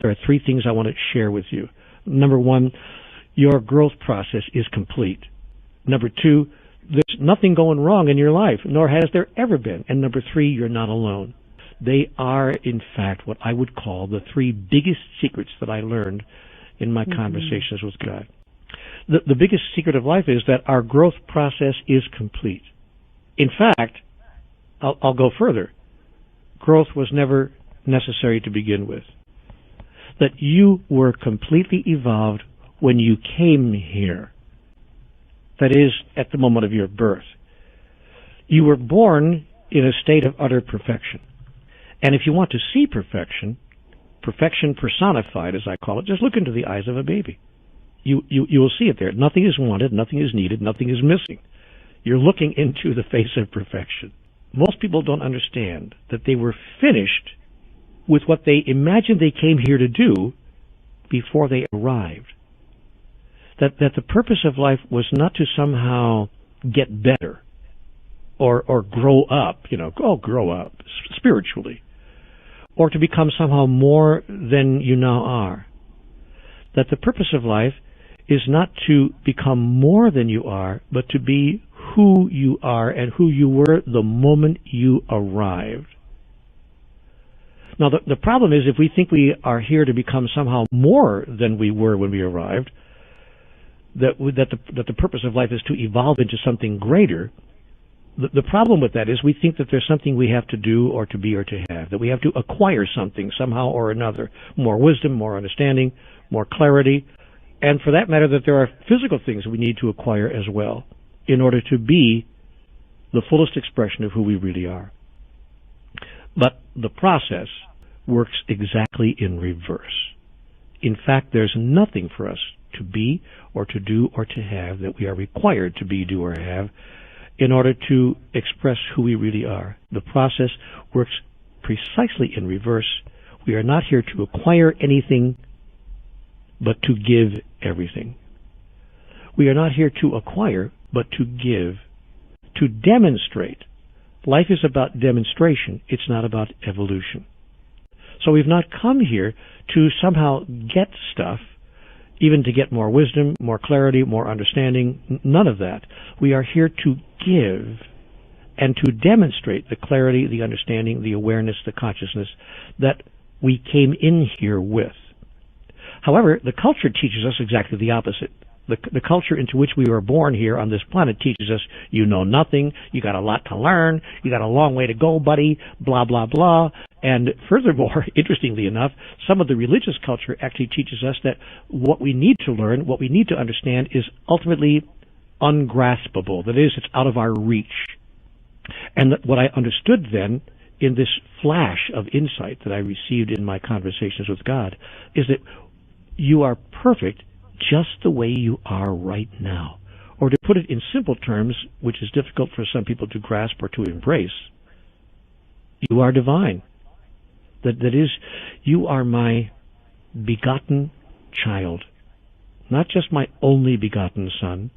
there are three things I want to share with you. Number one, your growth process is complete. Number two, there's nothing going wrong in your life, nor has there ever been. And number three, you're not alone. They are, in fact, what I would call the three biggest secrets that I learned in my conversations with God. The biggest secret of life is that our growth process is complete. In fact, I'll go further. Growth was never necessary to begin with. That you were completely evolved when you came here. That is, at the moment of your birth. You were born in a state of utter perfection. And if you want to see perfection, perfection personified, as I call it, just look into the eyes of a baby. You will see it there. Nothing is wanted, nothing is needed, nothing is missing. You're looking into the face of perfection. Most people don't understand that they were finished with what they imagined they came here to do before they arrived. That the purpose of life was not to somehow get better or grow up, grow up spiritually, or to become somehow more than you now are. That the purpose of life is not to become more than you are, but to be who you are and who you were the moment you arrived. Now, the problem is if we think we are here to become somehow more than we were when we arrived, that the purpose of life is to evolve into something greater, the problem with that is we think that there's something we have to do or to be or to have, that we have to acquire something somehow or another, more wisdom, more understanding, more clarity, and for that matter that there are physical things we need to acquire as well in order to be the fullest expression of who we really are. But the process works exactly in reverse. In fact, there's nothing for us to be or to do or to have that we are required to be, do, or have in order to express who we really are. The process works precisely in reverse. We are not here to acquire anything, but to give everything. We are not here to acquire, but to give, to demonstrate. Life is about demonstration. It's not about evolution. So we've not come here to somehow get stuff, even to get more wisdom, more clarity, more understanding, none of that. We are here to give and to demonstrate the clarity, the understanding, the awareness, the consciousness that we came in here with. However, the culture teaches us exactly the opposite. The culture into which we were born here on this planet teaches us you know nothing, you got a lot to learn, you got a long way to go, buddy, blah, blah, blah. And furthermore, interestingly enough, some of the religious culture actually teaches us that what we need to learn, what we need to understand is ultimately ungraspable. That is, it's out of our reach. And what I understood then in this flash of insight that I received in my conversations with God is that you are perfect just the way you are right now. Or to put it in simple terms, which is difficult for some people to grasp or to embrace, you are divine. That is, you are my begotten child. Not just my only begotten son,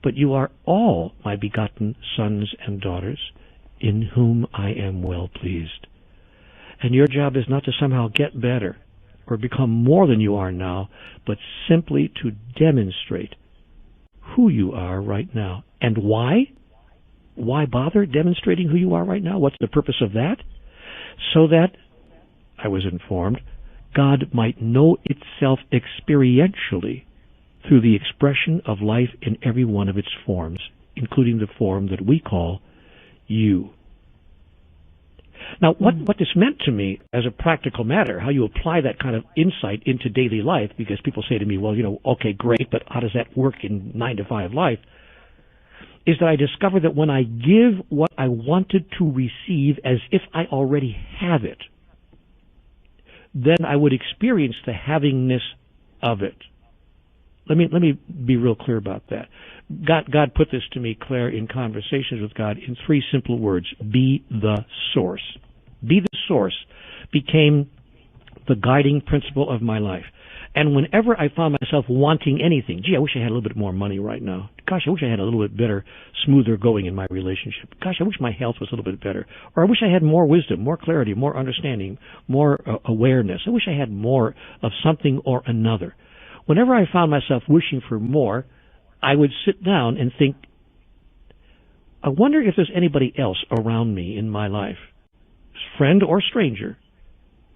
but you are all my begotten sons and daughters in whom I am well pleased. And your job is not to somehow get better or become more than you are now, but simply to demonstrate who you are right now. And why? Why bother demonstrating who you are right now? What's the purpose of that? So that, I was informed, God might know itself experientially through the expression of life in every one of its forms, including the form that we call you. Now, what this meant to me as a practical matter, how you apply that kind of insight into daily life, because people say to me, well, okay, great, but how does that work in 9-to-5 life, is that I discovered that when I give what I wanted to receive as if I already have it, then I would experience the havingness of it. Let me be real clear about that. God put this to me, Claire, in conversations with God in 3 simple words. Be the source. Be the source became the guiding principle of my life. And whenever I found myself wanting anything, gee, I wish I had a little bit more money right now. Gosh, I wish I had a little bit better, smoother going in my relationship. Gosh, I wish my health was a little bit better. Or I wish I had more wisdom, more clarity, more understanding, more awareness. I wish I had more of something or another. Whenever I found myself wishing for more, I would sit down and think, I wonder if there's anybody else around me in my life, friend or stranger,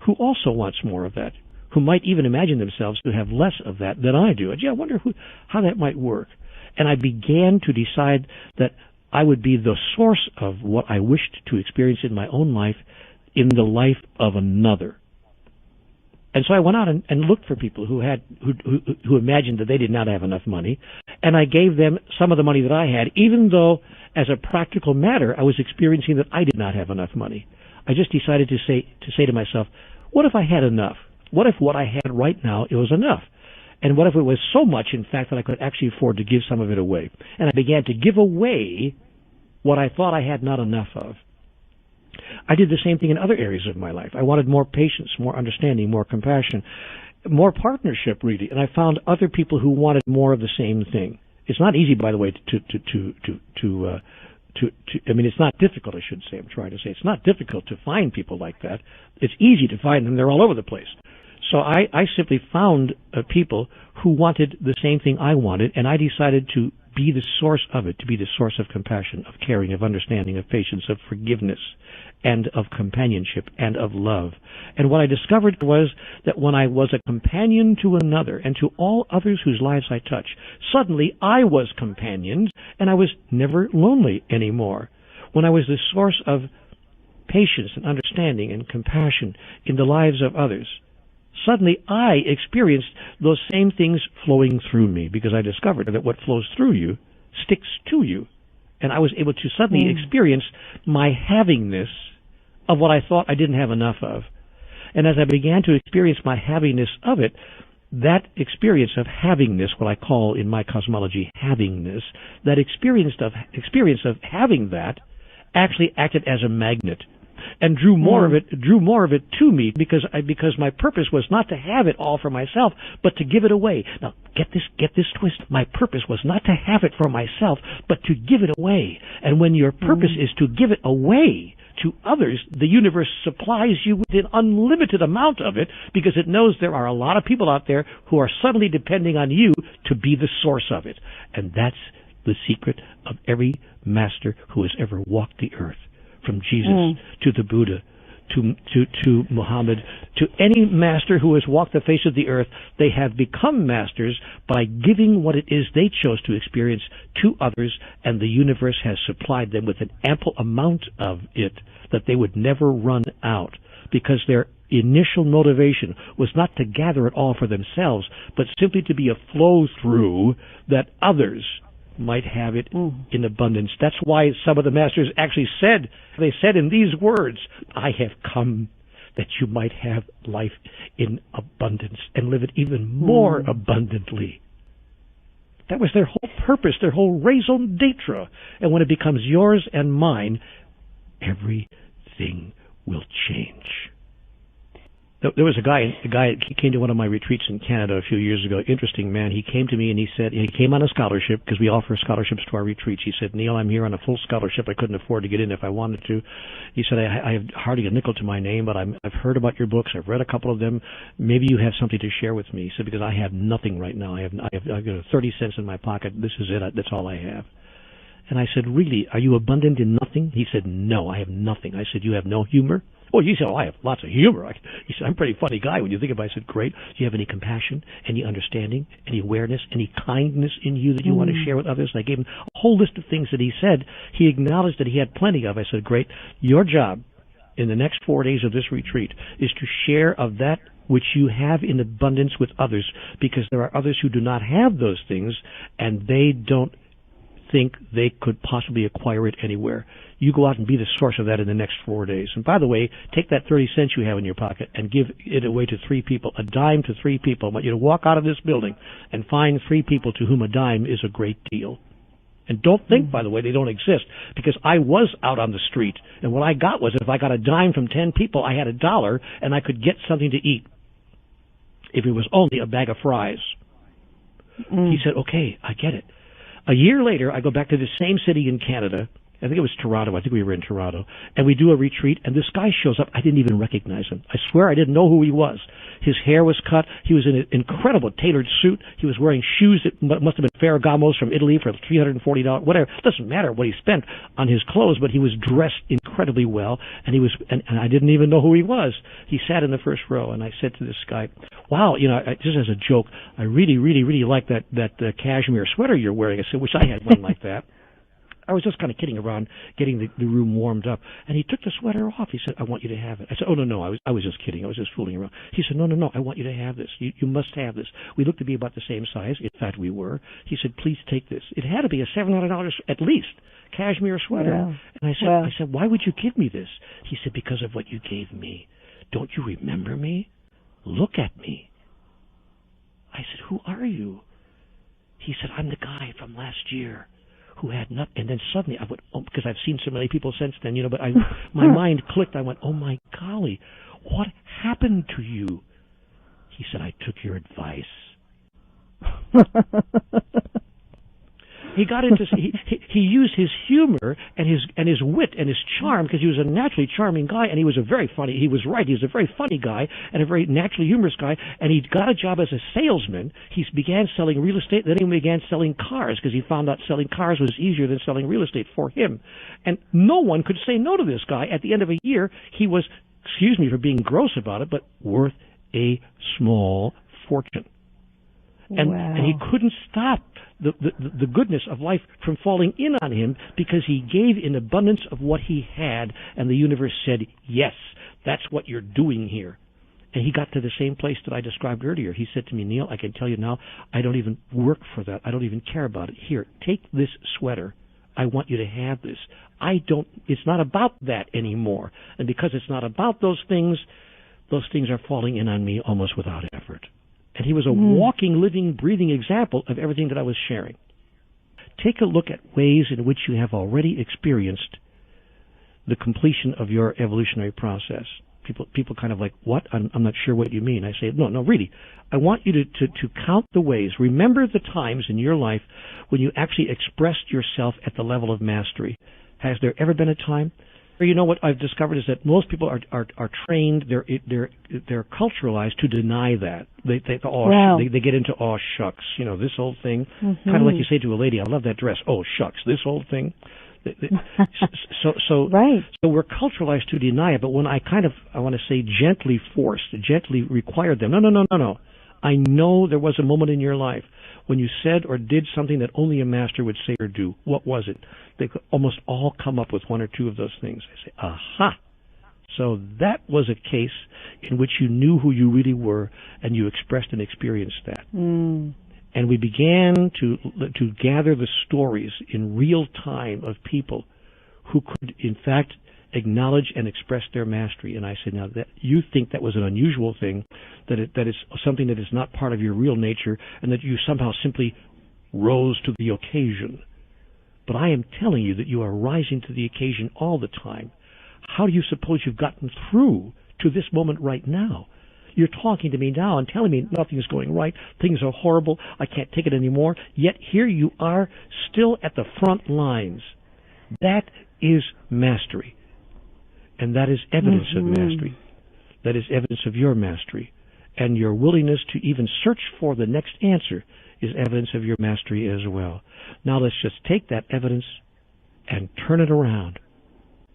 who also wants more of that, who might even imagine themselves to have less of that than I do. Gee, I wonder how that might work. And I began to decide that I would be the source of what I wished to experience in my own life in the life of another. And so I went out and looked for people who imagined that they did not have enough money, and I gave them some of the money that I had, even though, as a practical matter, I was experiencing that I did not have enough money. I just decided to say to myself, what if I had enough? What if what I had right now, it was enough? And what if it was so much, in fact, that I could actually afford to give some of it away? And I began to give away what I thought I had not enough of. I did the same thing in other areas of my life. I wanted more patience, more understanding, more compassion, more partnership, really. And I found other people who wanted more of the same thing. It's not easy, by the way, I mean, it's not difficult, I should say. I'm trying to say it's not difficult to find people like that. It's easy to find them. They're all over the place. So I simply found people who wanted the same thing I wanted, and I decided to be the source of it, to be the source of compassion, of caring, of understanding, of patience, of forgiveness, and of companionship, and of love. And what I discovered was that when I was a companion to another, and to all others whose lives I touched, suddenly I was companioned, and I was never lonely anymore. When I was the source of patience and understanding and compassion in the lives of others, suddenly I experienced those same things flowing through me, because I discovered that what flows through you sticks to you. And I was able to suddenly experience my havingness of what I thought I didn't have enough of. And as I began to experience my havingness of it, that experience of havingness, what I call in my cosmology havingness, that experience of having that actually acted as a magnet and drew more of it to me, because my purpose was not to have it all for myself, but to give it away. Now, get this twist. My purpose was not to have it for myself, but to give it away. And when your purpose is to give it away to others, the universe supplies you with an unlimited amount of it, because it knows there are a lot of people out there who are suddenly depending on you to be the source of it. And that's the secret of every master who has ever walked the earth. From Jesus to the Buddha, to Muhammad, to any master who has walked the face of the earth, they have become masters by giving what it is they chose to experience to others, and the universe has supplied them with an ample amount of it that they would never run out, because their initial motivation was not to gather it all for themselves, but simply to be a flow-through that others might have it in abundance. That's why some of the masters actually said in these words, I have come that you might have life in abundance and live it even more abundantly. That was their whole purpose, their whole raison d'etre. And when it becomes yours and mine, everything will change. There was a guy he came to one of my retreats in Canada a few years ago. Interesting man. He came to me and he said, he came on a scholarship, because we offer scholarships to our retreats. He said, Neale, I'm here on a full scholarship. I couldn't afford to get in if I wanted to. He said, I have hardly a nickel to my name, but I've heard about your books. I've read a couple of them. Maybe you have something to share with me. He said, because I have nothing right now. I've got 30 cents in my pocket. This is it. That's all I have. And I said, really, are you abundant in nothing? He said, no, I have nothing. I said, you have no humor? Oh, he said, I have lots of humor. He said, I'm a pretty funny guy when you think about it. I said, great. Do you have any compassion, any understanding, any awareness, any kindness in you that you want to share with others? And I gave him a whole list of things that he said. He acknowledged that he had plenty of. I said, great. Your job in the next 4 days of this retreat is to share of that which you have in abundance with others, because there are others who do not have those things, and they don't think they could possibly acquire it anywhere. You go out and be the source of that in the next 4 days. And by the way, take that 30 cents you have in your pocket and give it away to 3 people, a dime to 3 people. I want you to walk out of this building and find 3 people to whom a dime is a great deal. And don't think, by the way, they don't exist, because I was out on the street, and what I got was, if I got a dime from 10 people, I had $1, and I could get something to eat. if it was only a bag of fries. He said, okay, I get it. A year later, I go back to the same city in Canada. I think it was Toronto. I think we were in Toronto. And we do a retreat, and this guy shows up. I didn't even recognize him. I swear I didn't know who he was. His hair was cut. He was in an incredible tailored suit. He was wearing shoes that must have been Ferragamos from Italy for $340. Whatever. It doesn't matter what he spent on his clothes, but he was dressed incredibly well, and and I didn't even know who he was. He sat in the first row, and I said to this guy, wow, just as a joke, I really, really, really like that cashmere sweater you're wearing. I said, wish I had one like that. I was just kind of kidding around, getting the room warmed up. And he took the sweater off. He said, I want you to have it. I said, oh, no, I was just kidding. I was just fooling around. He said, no, I want you to have this. You must have this. We looked to be about the same size. In fact, we were. He said, please take this. It had to be a $700 at least cashmere sweater. Wow. And I said, why would you give me this? He said, because of what you gave me. Don't you remember me? Look at me. I said, who are you? He said, I'm the guy from last year who had nothing. And then suddenly I went, oh, because I've seen so many people since then, but my mind clicked. I went, oh my golly, what happened to you? He said, I took your advice. He got into he used his humor and his wit and his charm, because he was a naturally charming guy, and he was a very funny guy and a very naturally humorous guy, and he got a job as a salesman. He began selling real estate, then he began selling cars, because he found out selling cars was easier than selling real estate for him. And no one could say no to this guy. At the end of a year, he was, excuse me for being gross about it, but worth a small fortune. And, wow. And he couldn't stop the goodness of life from falling in on him, because he gave in abundance of what he had, and the universe said, yes, that's what you're doing here. And he got to the same place that I described earlier. He said to me, Neale, I can tell you now, I don't even work for that. I don't even care about it. Here, take this sweater. I want you to have this. It's not about that anymore. And because it's not about those things are falling in on me almost without effort. And he was a walking, living, breathing example of everything that I was sharing. Take a look at ways in which you have already experienced the completion of your evolutionary process. People kind of like, what? I'm not sure what you mean. I say, no, really. I want you to count the ways. Remember the times in your life when you actually expressed yourself at the level of mastery. Has there ever been a time? You know, what I've discovered is that most people are trained, they're culturalized to deny that. They get into, oh shucks, this old thing. Kind of like you say to a lady, I love that dress. Oh shucks, this old thing. So right. So we're culturalized to deny it. But when I want to say gently required them. No. I know there was a moment in your life when you said or did something that only a master would say or do. What was it? They could almost all come up with one or two of those things. I say, aha. So that was a case in which you knew who you really were, and you expressed and experienced that. And we began to gather the stories in real time of people who could, in fact, acknowledge and express their mastery. And I said, now, that you think that was an unusual thing, that is something that is not part of your real nature, and that you somehow simply rose to the occasion. But I am telling you that you are rising to the occasion all the time. How do you suppose you've gotten through to this moment right now? You're talking to me now and telling me nothing's going right, things are horrible, I can't take it anymore, yet here you are still at the front lines. That is mastery. And that is evidence of mastery. That is evidence of your mastery. And your willingness to even search for the next answer is evidence of your mastery as well. Now let's just take that evidence and turn it around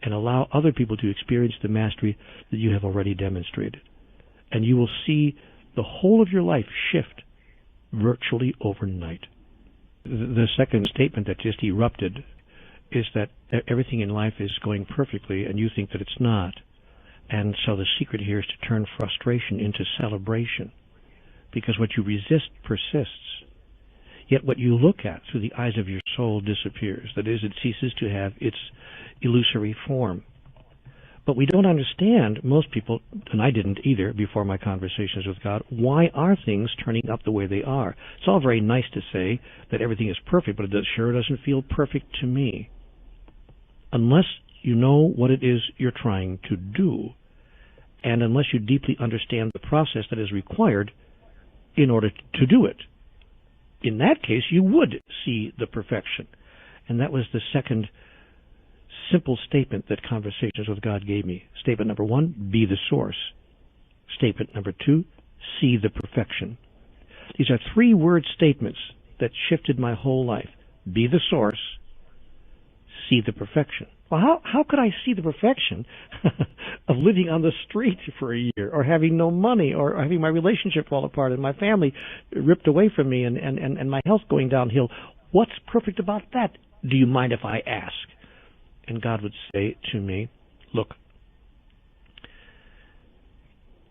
and allow other people to experience the mastery that you have already demonstrated. And you will see the whole of your life shift virtually overnight. The second statement that just erupted is that everything in life is going perfectly and you think that it's not. And so the secret here is to turn frustration into celebration, because what you resist persists. Yet what you look at through the eyes of your soul disappears. That is, it ceases to have its illusory form. But we don't understand, most people, and I didn't either before my conversations with God, why are things turning up the way they are? It's all very nice to say that everything is perfect, but it sure doesn't feel perfect to me. Unless you know what it is you're trying to do, and unless you deeply understand the process that is required, in order to do it. In that case, you would see the perfection. And that was the second simple statement that Conversations with God gave me. Statement number 1, be the source. Statement number 2, see the perfection. These are 3-word statements that shifted my whole life. Be the source, see the perfection. Well, how could I see the perfection of living on the street for a year, or having no money, or having my relationship fall apart and my family ripped away from me and my health going downhill? What's perfect about that? Do you mind if I ask? And God would say to me, look,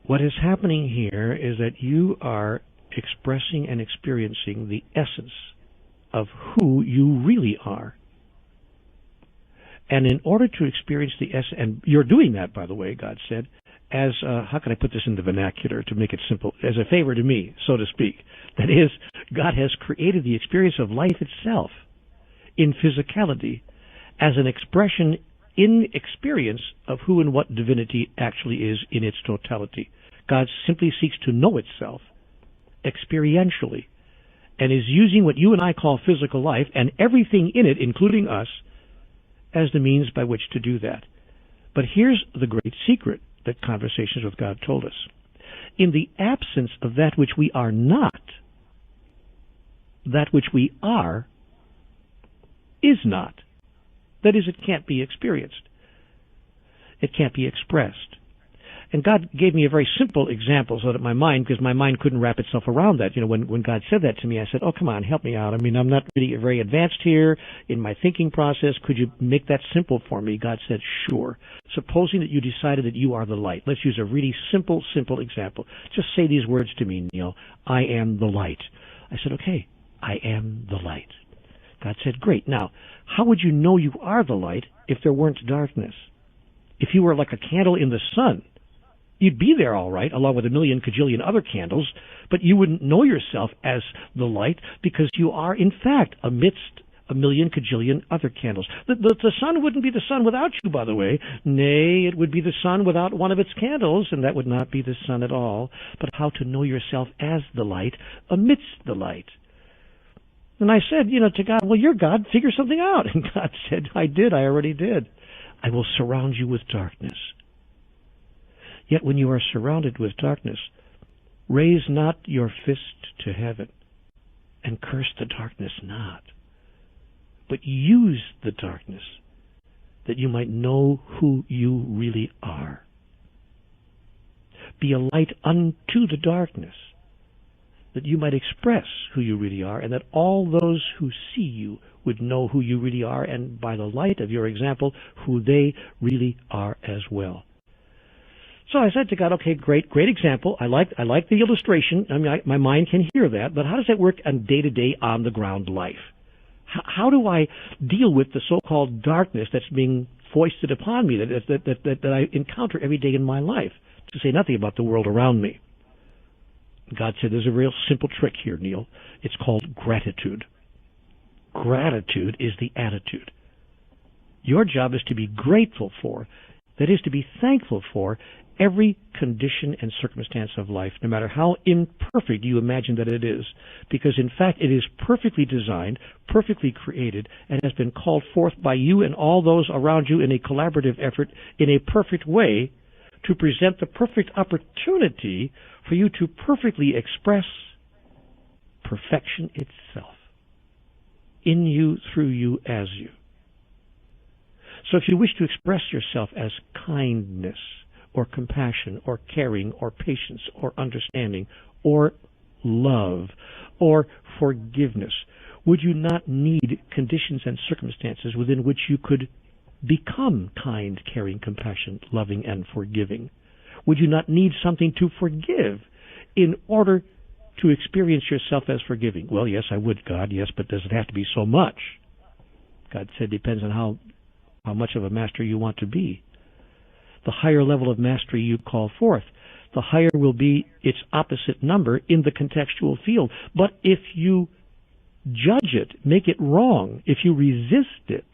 what is happening here is that you are expressing and experiencing the essence of who you really are. And in order to experience the essence, and you're doing that, by the way, God said, as, how can I put this in the vernacular to make it simple, as a favor to me, so to speak. That is, God has created the experience of life itself in physicality as an expression in experience of who and what divinity actually is in its totality. God simply seeks to know itself experientially and is using what you and I call physical life and everything in it, including us, as the means by which to do that. But here's the great secret that Conversations with God told us. In the absence of that which we are not, that which we are is not. That is, it can't be experienced. It can't be expressed. And God gave me a very simple example so that my mind, because my mind couldn't wrap itself around that. You know, when God said that to me, I said, oh, come on, help me out. I mean, I'm not really very advanced here in my thinking process. Could you make that simple for me? God said, sure. Supposing that you decided that you are the light. Let's use a really simple example. Just say these words to me, Neale. I am the light. I said, okay, I am the light. God said, great. Now, how would you know you are the light if there weren't darkness? If you were like a candle in the sun, you'd be there all right, along with a million cajillion other candles, but you wouldn't know yourself as the light because you are, in fact, amidst a million cajillion other candles. The sun wouldn't be the sun without you, by the way. Nay, it would be the sun without one of its candles, and that would not be the sun at all. But how to know yourself as the light amidst the light. And I said, to God, well, you're God, figure something out. And God said, I already did. I will surround you with darkness. Yet when you are surrounded with darkness, raise not your fist to heaven and curse the darkness not, but use the darkness that you might know who you really are. Be a light unto the darkness, that you might express who you really are, and that all those who see you would know who you really are, and by the light of your example, who they really are as well. So I said to God, okay, great example. I like the illustration. I mean, my mind can hear that, but how does that work on day-to-day, on-the-ground life? How do I deal with the so-called darkness that's being foisted upon me, that I encounter every day in my life, to say nothing about the world around me? God said, there's a real simple trick here, Neale. It's called gratitude. Gratitude is the attitude. Your job is to be grateful for, that is, to be thankful for, every condition and circumstance of life, no matter how imperfect you imagine that it is, because in fact it is perfectly designed, perfectly created, and has been called forth by you and all those around you in a collaborative effort in a perfect way to present the perfect opportunity for you to perfectly express perfection itself in you, through you, as you. So if you wish to express yourself as kindness, or compassion, or caring, or patience, or understanding, or love, or forgiveness, would you not need conditions and circumstances within which you could become kind, caring, compassionate, loving, and forgiving? Would you not need something to forgive in order to experience yourself as forgiving? Well, yes, I would, God, yes, but does it have to be so much? God said, depends on how much of a master you want to be. The higher level of mastery you call forth, the higher will be its opposite number in the contextual field. But if you judge it, make it wrong, if you resist it,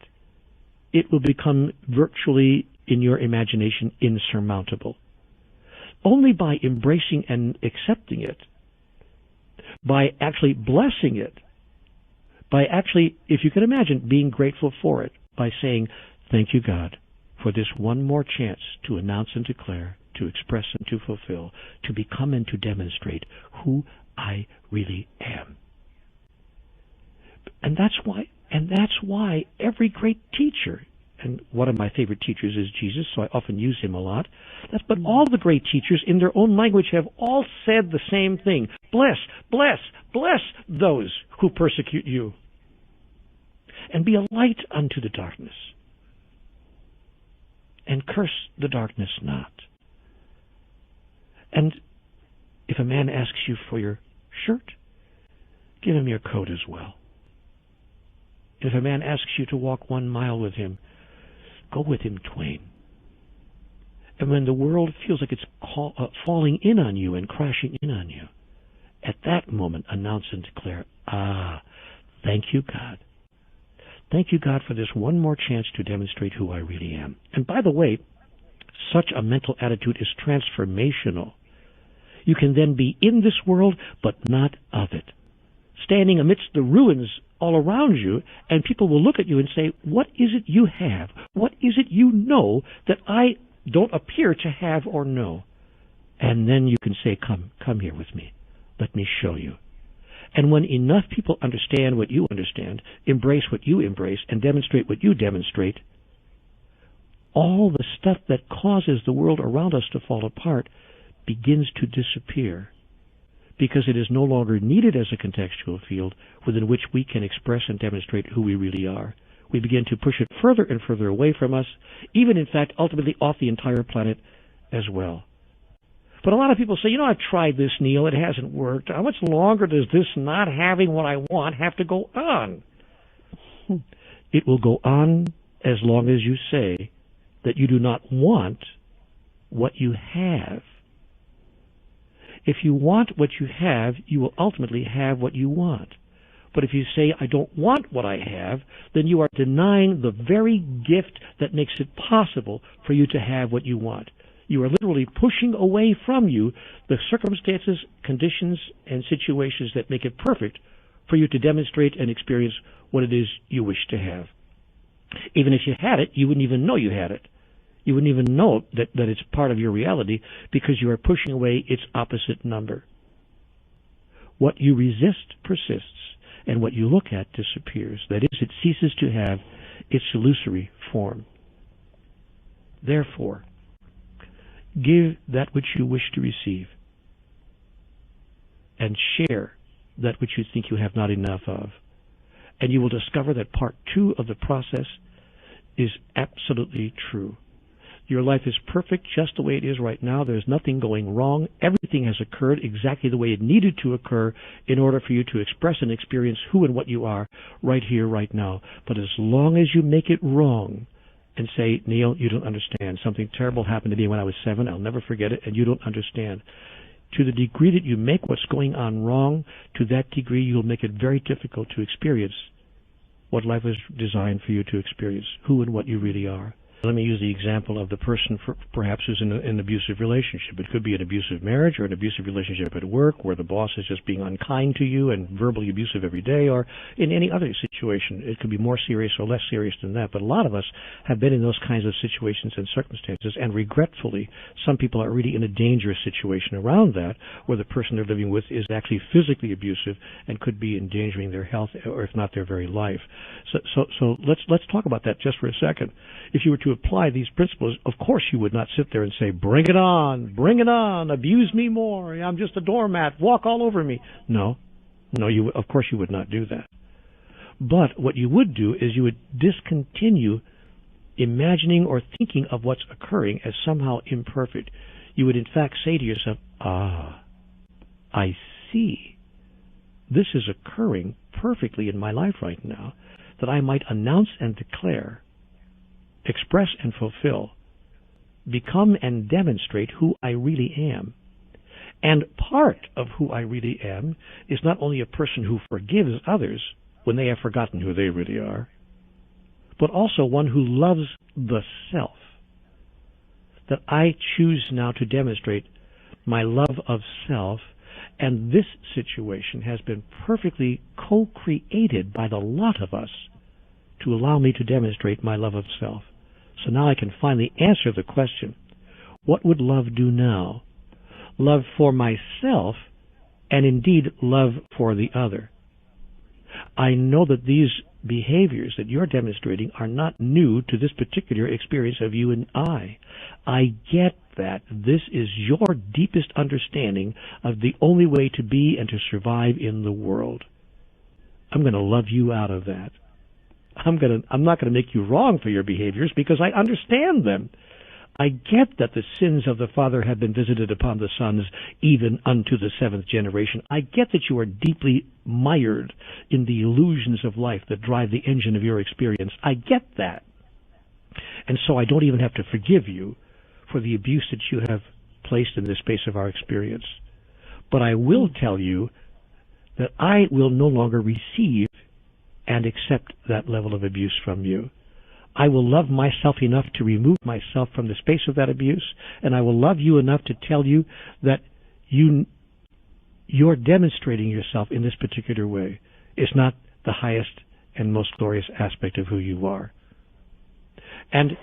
it will become virtually, in your imagination, insurmountable. Only by embracing and accepting it by actually blessing it, by actually, if you can imagine, being grateful for it, by saying, thank you, God, for this one more chance to announce and declare, to express and to fulfill, to become and to demonstrate who I really am. And that's why every great teacher, and one of my favorite teachers is Jesus, so I often use him a lot, but all the great teachers in their own language have all said the same thing. Bless, bless, bless those who persecute you, and be a light unto the darkness, and curse the darkness not. And if a man asks you for your shirt, give him your coat as well. If a man asks you to walk 1 mile with him, go with him twain. And when the world feels like it's falling in on you and crashing in on you, at that moment announce and declare, thank you, God. Thank you, God, for this one more chance to demonstrate who I really am. And by the way, such a mental attitude is transformational. You can then be in this world, but not of it. Standing amidst the ruins all around you, and people will look at you and say, what is it you have? What is it you know that I don't appear to have or know? And then you can say, come here with me. Let me show you. And when enough people understand what you understand, embrace what you embrace, and demonstrate what you demonstrate, all the stuff that causes the world around us to fall apart begins to disappear, because it is no longer needed as a contextual field within which we can express and demonstrate who we really are. We begin to push it further and further away from us, even in fact ultimately off the entire planet as well. But a lot of people say, I've tried this, Neale, it hasn't worked. How much longer does this not having what I want have to go on? It will go on as long as you say that you do not want what you have. If you want what you have, you will ultimately have what you want. But if you say, I don't want what I have, then you are denying the very gift that makes it possible for you to have what you want. You are literally pushing away from you the circumstances, conditions, and situations that make it perfect for you to demonstrate and experience what it is you wish to have. Even if you had it, you wouldn't even know you had it. You wouldn't even know that it's part of your reality, because you are pushing away its opposite number. What you resist persists, and what you look at disappears. That is, it ceases to have its illusory form. Therefore, give that which you wish to receive, and share that which you think you have not enough of. And you will discover that part 2 of the process is absolutely true. Your life is perfect just the way it is right now. There's nothing going wrong. Everything has occurred exactly the way it needed to occur in order for you to express and experience who and what you are right here, right now. But as long as you make it wrong and say, Neale, you don't understand. Something terrible happened to me when I was 7. I'll never forget it, and you don't understand. To the degree that you make what's going on wrong, to that degree you'll make it very difficult to experience what life was designed for you to experience, who and what you really are. Let me use the example of the person perhaps who's in an abusive relationship. It could be an abusive marriage or an abusive relationship at work where the boss is just being unkind to you and verbally abusive every day, or in any other situation. It could be more serious or less serious than that. But a lot of us have been in those kinds of situations and circumstances, and regretfully, some people are really in a dangerous situation around that, where the person they're living with is actually physically abusive and could be endangering their health, or if not their very life. So let's talk about that just for a second. If you were to apply these principles, of course you would not sit there and say, bring it on, abuse me more, I'm just a doormat, walk all over me. No, of course you would not do that. But what you would do is you would discontinue imagining or thinking of what's occurring as somehow imperfect. You would in fact say to yourself, I see. This is occurring perfectly in my life right now, that I might announce and declare, express and fulfill, become and demonstrate who I really am. And part of who I really am is not only a person who forgives others when they have forgotten who they really are, but also one who loves the self. That I choose now to demonstrate my love of self And this situation has been perfectly co-created by the lot of us to allow me to demonstrate my love of self. So now I can finally answer the question, what would love do now? Love for myself, and indeed love for the other. I know that these behaviors that you're demonstrating are not new to this particular experience of you and I. I get that this is your deepest understanding of the only way to be and to survive in the world. I'm going to love you out of that. I'm not going to make you wrong for your behaviors because I understand them. I get that the sins of the father have been visited upon the sons, even unto the seventh generation. I get that you are deeply mired in the illusions of life that drive the engine of your experience. I get that. And so I don't even have to forgive you for the abuse that you have placed in the space of our experience. But I will tell you that I will no longer receive and accept that level of abuse from you. I will love myself enough to remove myself from the space of that abuse, and I will love you enough to tell you that you're demonstrating yourself in this particular way. It's not the highest and most glorious aspect of who you are. And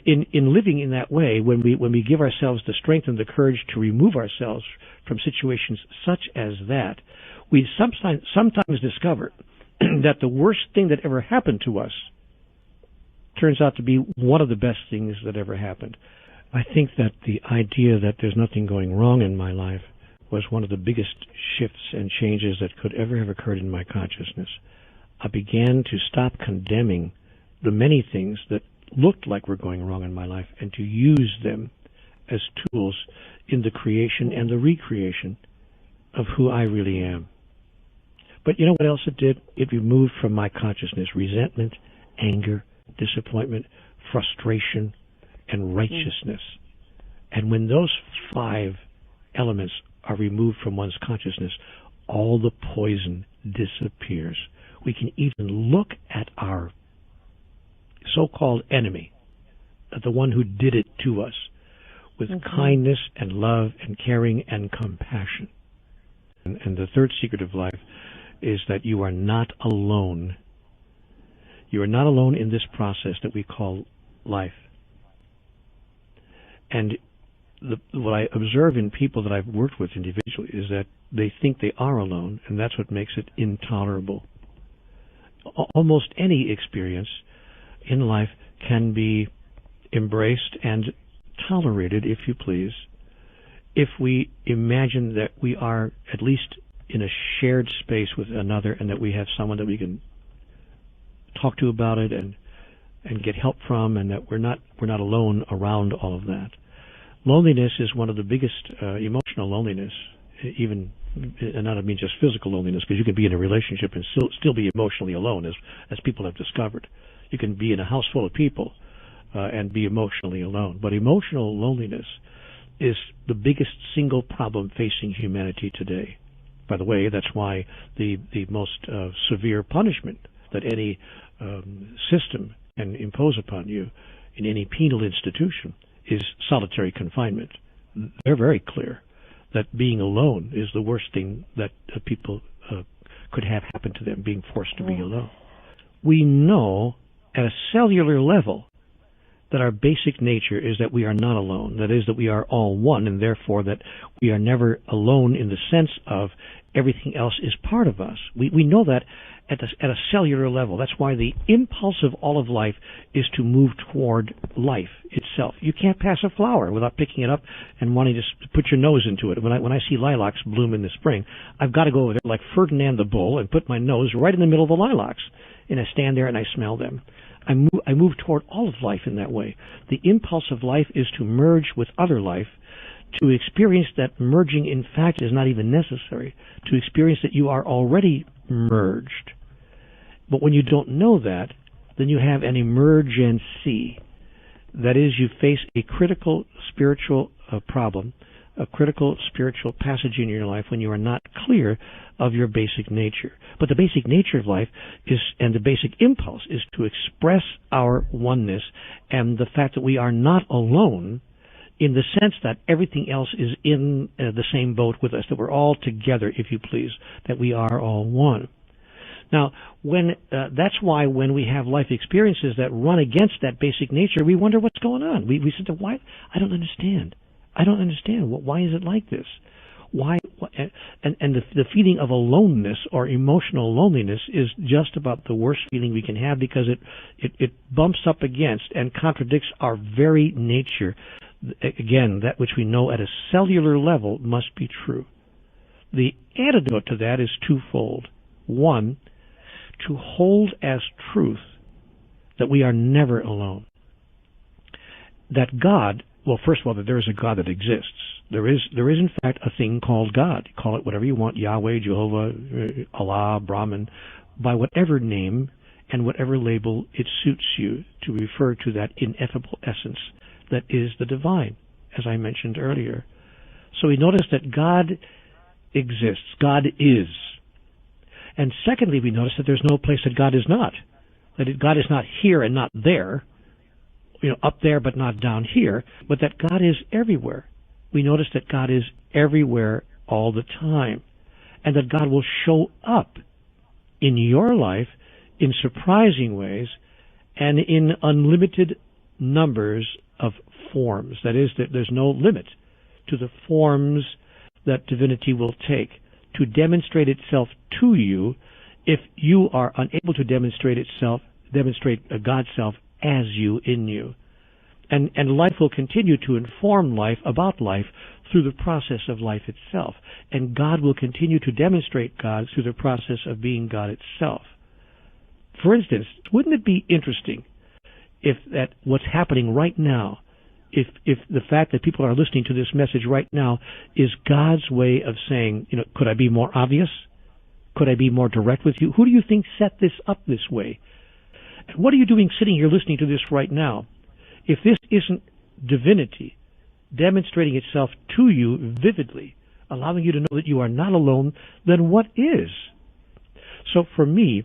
in living in that way, when we give ourselves the strength and the courage to remove ourselves from situations such as that, we sometimes discover that the worst thing that ever happened to us turns out to be one of the best things that ever happened. I think that the idea that there's nothing going wrong in my life was one of the biggest shifts and changes that could ever have occurred in my consciousness. I began to stop condemning the many things that looked like were going wrong in my life and to use them as tools in the creation and the recreation of who I really am. But you know what else it did? It removed from my consciousness resentment, anger, disappointment, frustration, and righteousness. And when those 5 elements are removed from one's consciousness, all the poison disappears. We can even look at our so-called enemy, at the one who did it to us, with kindness and love and caring and compassion. And the third secret of life is that you are not alone. You are not alone in this process that we call life. And what I observe in people that I've worked with individually is that they think they are alone, and that's what makes it intolerable. Almost any experience in life can be embraced and tolerated, if you please, if we imagine that we are at least in a shared space with another and that we have someone that we can talk to about it and get help from, and that we're not alone around all of that. Loneliness is one of the biggest emotional loneliness, even, and I don't mean just physical loneliness, because you can be in a relationship and still be emotionally alone, as people have discovered. You can be in a house full of people and be emotionally alone. But emotional loneliness is the biggest single problem facing humanity today. By the way, that's why the most severe punishment that any system can impose upon you in any penal institution is solitary confinement. They're very clear that being alone is the worst thing that people could have happen to them, being forced to be alone. We know at a cellular level that our basic nature is that we are not alone. That is, that we are all one, and therefore that we are never alone in the sense of everything else is part of us. We know that at a cellular level. That's why the impulse of all of life is to move toward life itself. You can't pass a flower without picking it up and wanting to put your nose into it. When I see lilacs bloom in the spring, I've got to go over there like Ferdinand the Bull and put my nose right in the middle of the lilacs, and I stand there and I smell them. I move toward all of life in that way. The impulse of life is to merge with other life, to experience that merging, in fact, is not even necessary, to experience that you are already merged. But when you don't know that, then you have an emergency. That is, you face a critical spiritual problem, a critical spiritual passage in your life when you are not clear of your basic nature. But the basic nature of life is, and the basic impulse is to express our oneness, and the fact that we are not alone in the sense that everything else is in the same boat with us, that we're all together, if you please, that we are all one. Now, that's why when we have life experiences that run against that basic nature, we wonder what's going on. We say, why? I don't understand. I don't understand. Why is it like this? Why? And the feeling of aloneness or emotional loneliness is just about the worst feeling we can have, because it bumps up against and contradicts our very nature. Again, that which we know at a cellular level must be true. The antidote to that is twofold. One, to hold as truth that we are never alone. That God, well, first of all, that there is a God that exists. There is in fact a thing called God. Call it whatever you want, Yahweh, Jehovah, Allah, Brahman, by whatever name and whatever label it suits you to refer to that ineffable essence that is the divine, as I mentioned earlier. So we notice that God exists. God is. And secondly, we notice that there's no place that God is not. That God is not here and not there, up there but not down here, but that God is everywhere. We notice that God is everywhere all the time, and that God will show up in your life in surprising ways and in unlimited numbers of forms. That is, that there's no limit to the forms that divinity will take to demonstrate itself to you if you are unable to demonstrate God's self as you, in you. And life will continue to inform life about life through the process of life itself. And God will continue to demonstrate God through the process of being God itself. For instance, wouldn't it be interesting if that what's happening right now, if the fact that people are listening to this message right now is God's way of saying, could I be more obvious? Could I be more direct with you? Who do you think set this up this way? And what are you doing sitting here listening to this right now? If this isn't divinity demonstrating itself to you vividly, allowing you to know that you are not alone, then what is? So for me,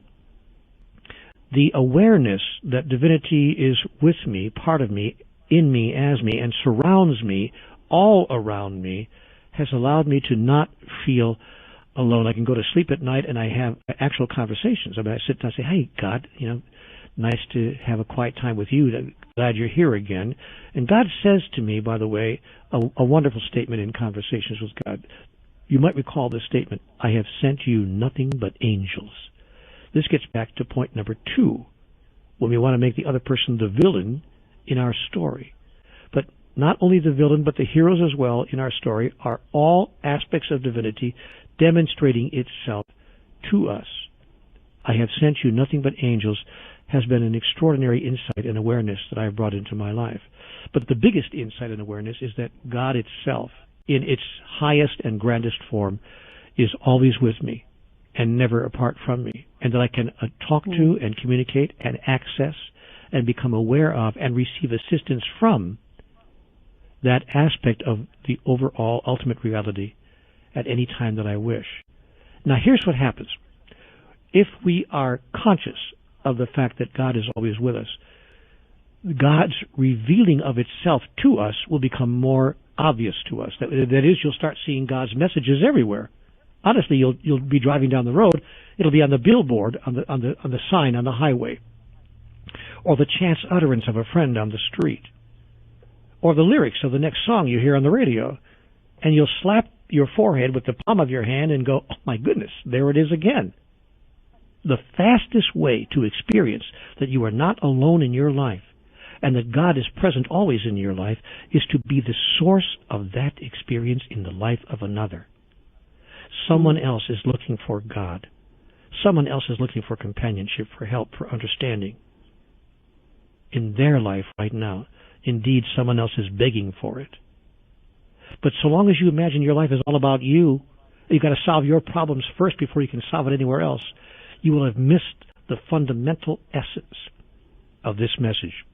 the awareness that divinity is with me, part of me, in me, as me, and surrounds me, all around me, has allowed me to not feel alone. I can go to sleep at night and I have actual conversations. I sit and I say, hey, God, nice to have a quiet time with you. Glad you're here again. And God says to me, by the way, a wonderful statement in Conversations with God. You might recall this statement, I have sent you nothing but angels. This gets back to point number 2, when we want to make the other person the villain in our story. But not only the villain, but the heroes as well in our story are all aspects of divinity demonstrating itself to us. I have sent you nothing but angels has been an extraordinary insight and awareness that I have brought into my life. But the biggest insight and awareness is that God itself, in its highest and grandest form, is always with me and never apart from me, and that I can talk to and communicate and access and become aware of and receive assistance from that aspect of the overall ultimate reality at any time that I wish. Now here's what happens. If we are conscious of the fact that God is always with us, God's revealing of itself to us will become more obvious to us. That is, you'll start seeing God's messages everywhere. Honestly, you'll be driving down the road, it'll be on the billboard, on the sign on the highway, or the chance utterance of a friend on the street, or the lyrics of the next song you hear on the radio, and you'll slap your forehead with the palm of your hand and go, oh my goodness, there it is again. The fastest way to experience that you are not alone in your life and that God is present always in your life is to be the source of that experience in the life of another. Someone else is looking for God. Someone else is looking for companionship, for help, for understanding in their life right now. Indeed, someone else is begging for it. But so long as you imagine your life is all about you, you've got to solve your problems first before you can solve it anywhere else, you will have missed the fundamental essence of this message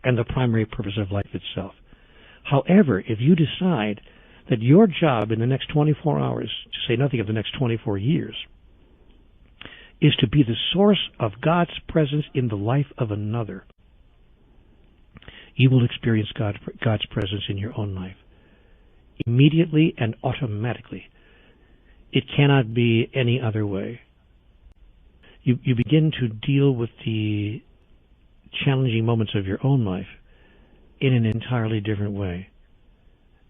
and the primary purpose of life itself. However, if you decide that your job in the next 24 hours, to say nothing of the next 24 years, is to be the source of God's presence in the life of another, you will experience God's presence in your own life. Immediately and automatically. It cannot be any other way. You begin to deal with the challenging moments of your own life in an entirely different way.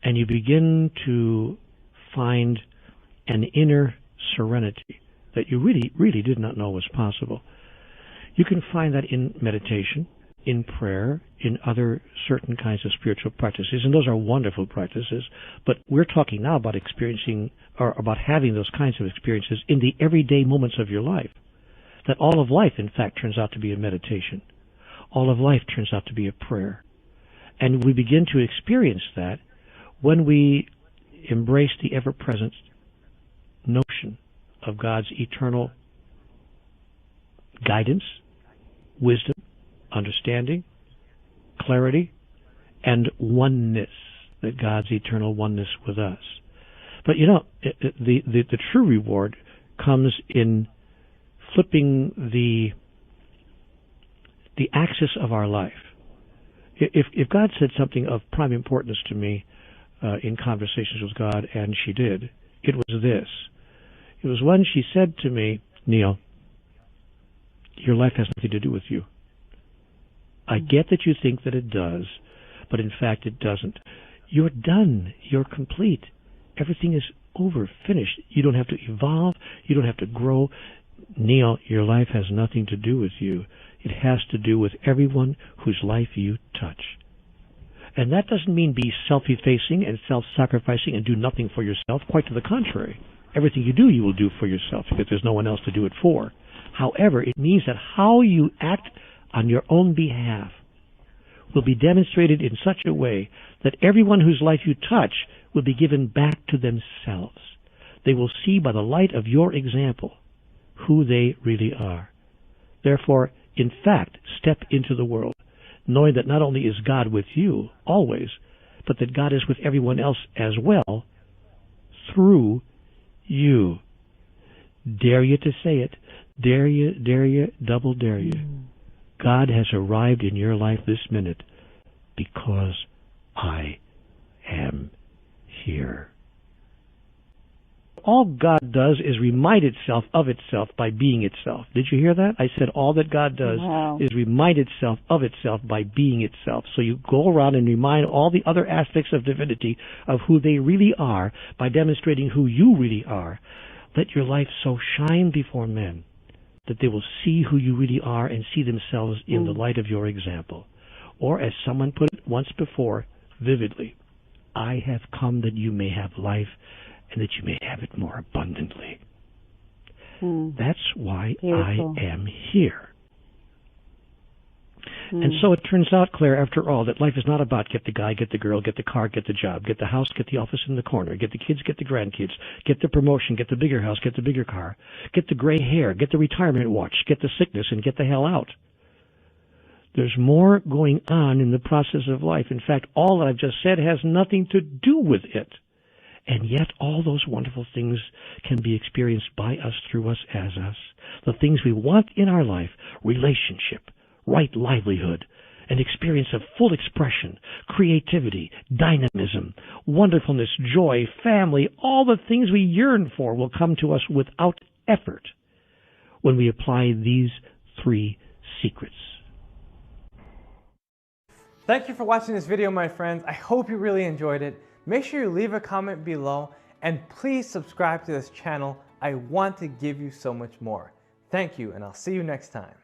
And you begin to find an inner serenity that you really did not know was possible. You can find that in meditation, in prayer, in other certain kinds of spiritual practices, and those are wonderful practices, but we're talking now about experiencing, or about having those kinds of experiences in the everyday moments of your life. That all of life, in fact, turns out to be a meditation. All of life turns out to be a prayer. And we begin to experience that when we embrace the ever-present notion of God's eternal guidance, wisdom, understanding, clarity, and oneness, that God's eternal oneness with us. But you know, the true reward comes in flipping the axis of our life. If God said something of prime importance to me in conversations with God, and she did, it was this. It was when she said to me, Neale, your life has nothing to do with you. I get that you think that it does, but in fact it doesn't. You're done. You're complete. Everything is over, finished. You don't have to evolve. You don't have to grow. Neale, your life has nothing to do with you. It has to do with everyone whose life you touch. And that doesn't mean be self-effacing and self-sacrificing and do nothing for yourself. Quite to the contrary. Everything you do, you will do for yourself because there's no one else to do it for. However, it means that how you act on your own behalf will be demonstrated in such a way that everyone whose life you touch will be given back to themselves. They will see by the light of your example who they really are. Therefore, in fact, step into the world, knowing that not only is God with you, always, but that God is with everyone else as well, through you. Dare you to say it. Dare you, double dare you. God has arrived in your life this minute because I am here. All God does is remind itself of itself by being itself. Did you hear that? I said all that God does is remind itself of itself by being itself. So you go around and remind all the other aspects of divinity of who they really are by demonstrating who you really are. Let your life so shine before men that they will see who you really are and see themselves in the light of your example. Or as someone put it once before, vividly, I have come that you may have life and that you may have it more abundantly. That's why Beautiful. I am here. And so it turns out, Claire, after all, that life is not about get the guy, get the girl, get the car, get the job, get the house, get the office in the corner, get the kids, get the grandkids, get the promotion, get the bigger house, get the bigger car, get the gray hair, get the retirement watch, get the sickness, and get the hell out. There's more going on in the process of life. In fact, all that I've just said has nothing to do with it. And yet all those wonderful things can be experienced by us, through us, as us. The things we want in our life, relationship, right livelihood, an experience of full expression, creativity, dynamism, wonderfulness, joy, family, all the things we yearn for will come to us without effort when we apply these three secrets. Thank you for watching this video, my friends. I hope you really enjoyed it. Make sure you leave a comment below and please subscribe to this channel. I want to give you so much more. Thank you, and I'll see you next time.